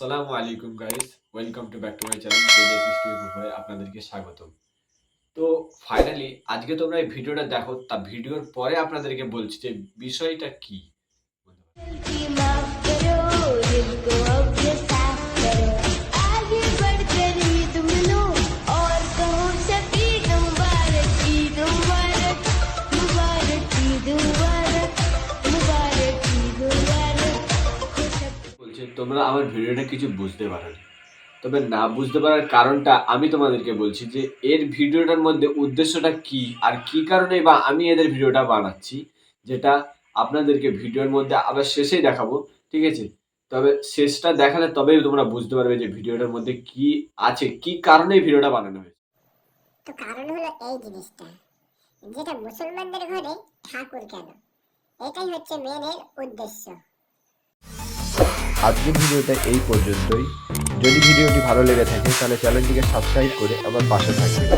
আসসালামু আলাইকুম guys, welcome to back to my channel Tejas studio হয়ে আপনাদেরকে স্বাগতম। তো ফাইনালি আজকে তোমরা এই ভিডিওটা দেখো, তা ভিডিওর পরে আপনাদেরকে বলছি যে বিষয়টা কি। माफ करो दिल को अब ये साफ करो आगे बढ़कर ही तुम लो और कहो सभी मुबारक ईद मुबारक मुबारक ईद मुबारक मुबारक ईद मुबारक বলছে তোমরা আমার ভিডিওটা কিছু বুঝতে পারোনি, তবে না বুঝতে পারার কারণটা আমি তোমাদেরকে বলছি যে এর ভিডিওটার মধ্যে উদ্দেশ্যটা কি আর কি কারণে বা আমি এদের ভিডিওটা বানাচ্ছি, যেটা আপনাদেরকে ভিডিওর মধ্যে আবার শেষেই দেখাবো। ঠিক আছে, তবে শেষটা দেখালে তবেই তোমরা বুঝতে পারবে যে ভিডিওটার মধ্যে কি আছে, কি কারণে এই ভিডিওটা বানানো হয়েছে। তো কারণ হলো এই জিনিসটা, যেটা মুসলমানদের ঘরে ঠাকুর কেন, এটাই হচ্ছে মেন এর উদ্দেশ্য। আজকের ভিডিওটা এই পর্যন্তই। যদি ভিডিওটি ভালো লেগে থাকে তাহলে চ্যানেলটিকে সাবস্ক্রাইব করে আমার পাশে থাকবেন।